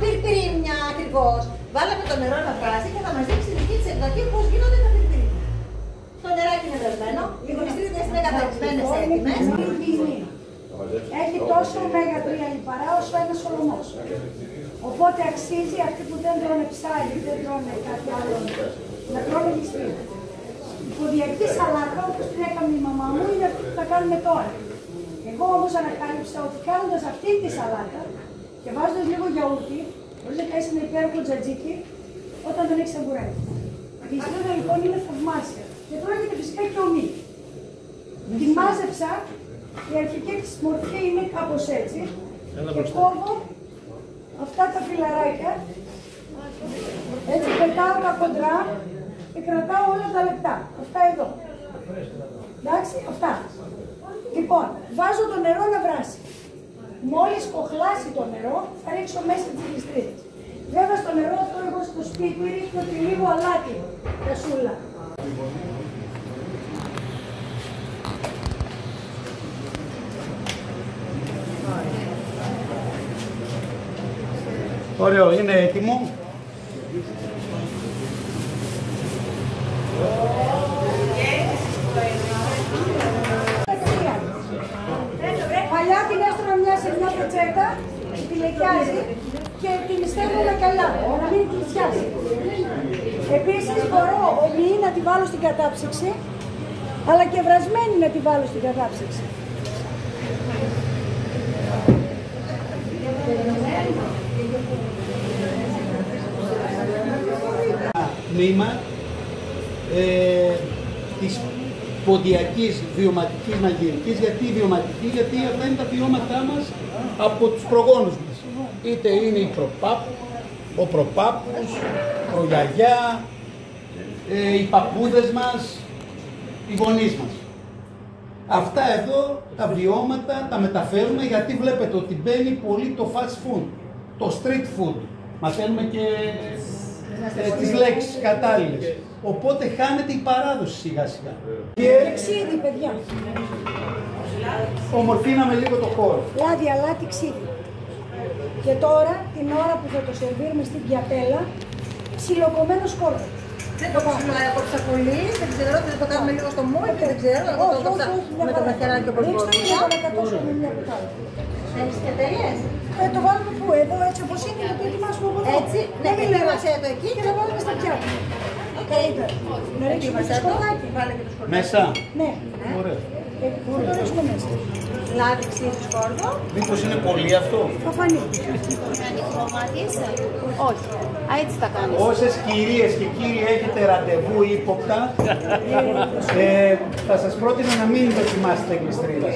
Πιρπυρίμια ακριβώς. Βάλαμε το νερό να βράσει και θα μας δείξει η δική της εκδοχή πώς γίνονται τα πιρπυρίμια. Το νεράκι είναι βρασμένο, οι γονιστρίδες είναι καταρισμένες έτοιμες. Έχει τόσο ω3 λιπαρά όσο ένας σολομός. Οπότε αξίζει αυτοί που δεν τρώνε ψάρι, δεν τρώνε κάτι άλλο, να τρώνε γλιστρίδα. Η ποδιακή σαλάτα, όπως την έκανε η μαμά μου, είναι αυτή που θα κάνουμε τώρα. Εγώ όμως ανακάλυψα ότι κάνοντας αυτή τη σαλάτα και βάζοντας λίγο γιαούρτι, μπορείς να κάνεις ένα υπέροχο τζατζίκι όταν δεν έχεις αμπουράκι. Η γλιστρίδα λοιπόν είναι θαυμάσια. Και τώρα έχετε φυσικά και ομί. Την μάζεψα, η αρχική της μορφή είναι κάπως έτσι. Και κόβω αυτά τα φιλαράκια, έτσι πετάω τα κοντρά και κρατάω όλα τα λεπτά. Αυτά εδώ. Εντάξει, αυτά. Λοιπόν, βάζω το νερό να βράσει. Μόλις κοχλάσει το νερό, θα ρίξω μέσα τις γλιστρίδες. Βέβαια στο νερό αυτό εγώ στο σπίτι ρίχνω και λίγο αλάτι, κρασούλα. Ωραίο, είναι έτοιμο. Παλιά την έστρωνα μια σε μια πετσέτα, τη λεκιάζει και την στέλνουμε καλά, να μην κλεισιάσει. Επίσης μπορώ ομοίη να τη βάλω στην κατάψυξη, αλλά και βρασμένη να τη βάλω στην κατάψυξη. Τμήμα της ποντιακής βιωματικής μαγειρικής. Γιατί βιωματική? Γιατί αυτά είναι τα βιώματά μας από τους προγόνους μας. Είτε είναι ο προπάπους, προγιαγιά, οι παππούδες μας, οι γονείς μας. Αυτά εδώ τα βιώματα τα μεταφέρουμε γιατί βλέπετε ότι μπαίνει πολύ το fast food, το street food. Μαθαίνουμε και τις λέξεις κατάλληλες. Οπότε χάνεται η παράδοση σιγά σιγά. Και ξύδι, παιδιά. Ομορφύναμε λίγο το χώρο. Λάδι, αλάτι, ξύδι. Και τώρα, την ώρα που θα το σερβίρουμε στην πιατέλα, ψιλοκομμένο σκόρδο. Δεν το έκοψα πολύ, δεν ξέρω, δεν το κάνουμε λίγο στο μόλι, δεν ξέρω, εγώ το έκοψα με το μαχαιράκι όπως μπορούσα. Ρίξτε το να κατώσουμε μια κουτάλα. Έχεις και εταιρείες? Το βάλουμε πού, εδώ έτσι όπως είναι, να το ετοιμάσουμε από εδώ. Έτσι, ναι, ετοίμασέ το εκεί και να βάλουμε στα πιάτα. Καλύτερα. Να ρίξουμε το σκορδάκι. Βάλε και το σκορδάκι. Μέσα. Ναι. Ωραία. Θα το ρίξουμε μέσα. Λάδι, ξύδι, σκόρδο. Μήπως είναι πολύ αυτό? Θα φανεί. Όχι. Έτσι τα κάνεις. Όσες κυρίες και κύριοι έχετε ραντεβού ύποπτα, θα σας πρότεινα να μην δοκιμάσετε γλιστρίδα.